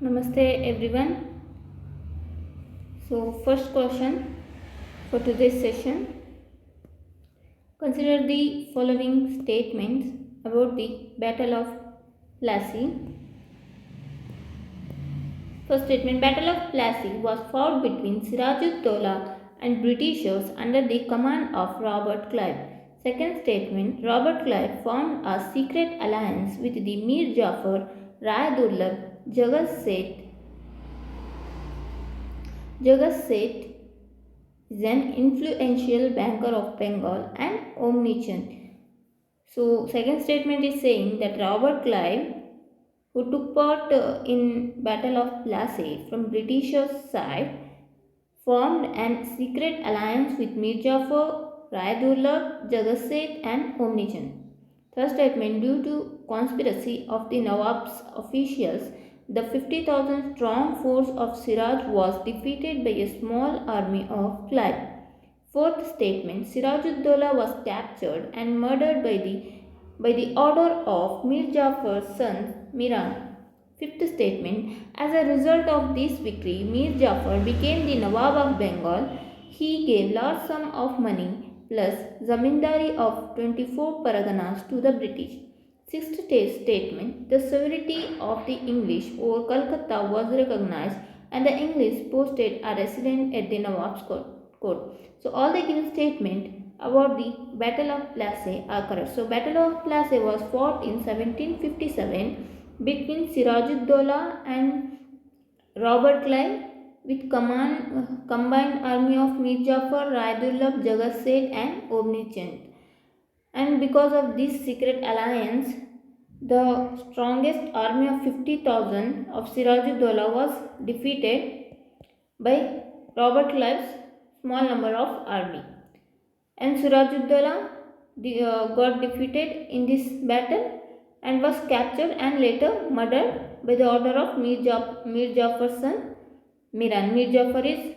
Namaste everyone. So first question for today's session. Consider the following statements about the Battle of Plassey. First statement: Battle of Plassey was fought between Sirajud-Dowlah and Britishers under the command of Robert Clive. Second statement: Robert Clive formed a secret alliance with the Mir Jafar, Rai Durlab, Jagat Seth is an influential banker of Bengal and omniscient. So, second statement is saying that Robert Clive, who took part in Battle of Plassey from Britishers' side, formed an secret alliance with Mir Jafar, Rai Durlab, Jagat Seth and Omnichand. Third statement: due to conspiracy of the Nawab's officials, the 50,000 strong force of Siraj was defeated by a small army of Clive. Fourth statement: Sirajud-Dowlah was captured and murdered by the order of Mir Jafar's son Miran. Fifth statement: as a result of this victory, Mir Jafar became the Nawab of Bengal. He gave large sum of money plus zamindari of 24 paraganas to the British. Sixth statement: the sovereignty of the English over Calcutta was recognized and the English posted a resident at the Nawab's court. So all the given statement about the Battle of Plassey are correct. So Battle of Plassey was fought in 1757 between Sirajud-Dowlah and Robert Clive with combined army of Mir Jafar, Rai Durlab, Jagat Seth and Obni Chand. And because of this secret alliance, the strongest army of 50,000 of Sirajud-Dowlah was defeated by Robert Clive's small number of army. And Sirajud-Dowlah got defeated in this battle and was captured and later murdered by the order of Mir Jafar's son Miran. Mir Jafar is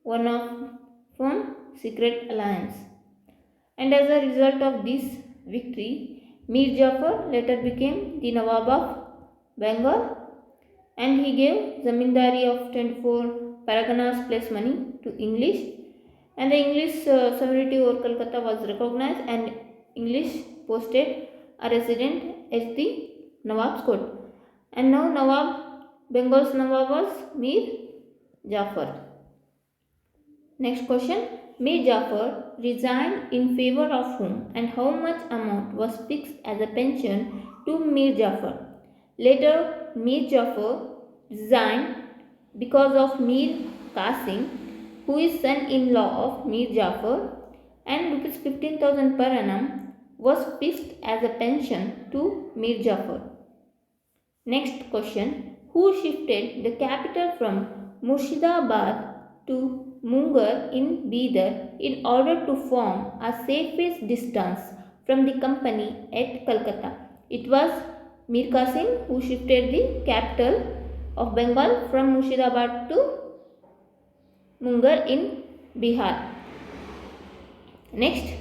one of from secret alliance. And as a result of this victory, Mir Jafar later became the Nawab of Bengal and he gave zamindari of 24 paraganas plus money to English, and the English sovereignty over Calcutta was recognized and English posted a resident as the Nawab's court. And now Bengal's Nawab was Mir Jafar. Next question: Mir Jafar resigned in favor of whom and how much amount was fixed as a pension to Mir Jafar? Later, Mir Jafar resigned because of Mir Qasim, who is son-in-law of Mir Jafar, and rupees 15,000 per annum was fixed as a pension to Mir Jafar. Next question: who shifted the capital from Murshidabad to Munger in Bidar in order to form a safest distance from the company at Calcutta? It was Mir Qasim who shifted the capital of Bengal from Murshidabad to Munger in Bihar. Next,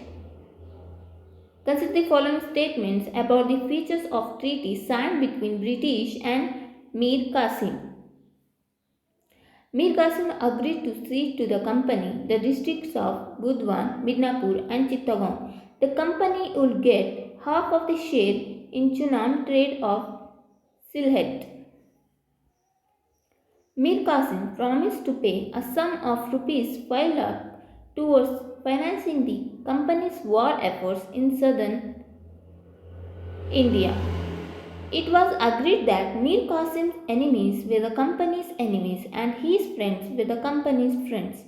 consider the following statements about the features of treaty signed between British and Mir Qasim. Mir Qasim agreed to cede to the company the districts of Budwan, Midnapur and Chittagong. The company would get half of the share in Chunam trade of Sylhet. Mir Qasim promised to pay a sum of rupees 5 lakh towards financing the company's war efforts in southern India. It was agreed that Mir Qasim's enemies were the company's enemies and his friends were the company's friends.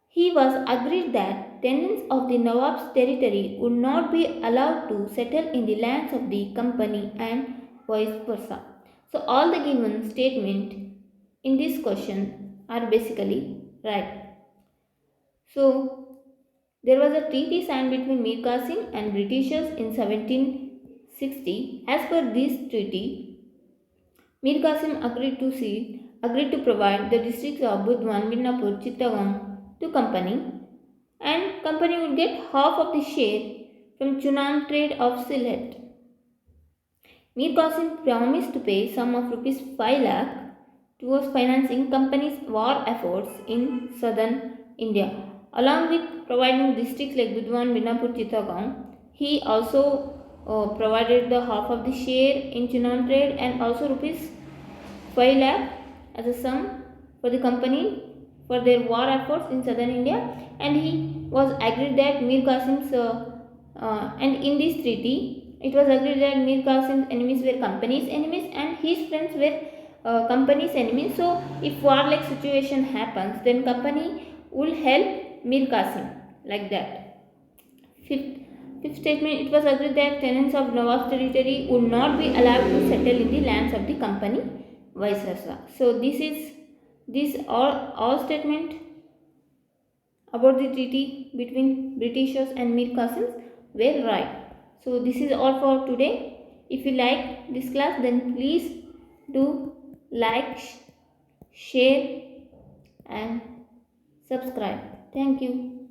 He was agreed that tenants of the Nawab's territory would not be allowed to settle in the lands of the company and vice versa. So all the given statement in this question are basically right. So there was a treaty signed between Mir Qasim and Britishers in 1760. As per this treaty, Mir Qasim agreed to provide the districts of Budwan, Midnapur, Chittagong to company, and company would get half of the share from Chunam trade of Sylhet. Mir Qasim promised to pay sum of rupees 5 lakh towards financing companies' war efforts in southern India. Along with providing districts like Budwan, Binapur, Chittagong, he also provided the half of the share in Chinon trade and also rupees 5 lakh as a sum for the company for their war efforts in southern India, and he was agreed that Mir Qasim's and in this treaty it was agreed that Mir Qasim's enemies were company's enemies and his friends were company's enemies. So if war like situation happens, then company will help Mir Qasim like that. Fifth, fifth statement, it was agreed that tenants of Nawaz territory would not be allowed to settle in the lands of the company, vice versa. So this all statement about the treaty between Britishers and Mir Qasim were right. So this is all for today. If you like this class, then please do like, share and subscribe. Thank you.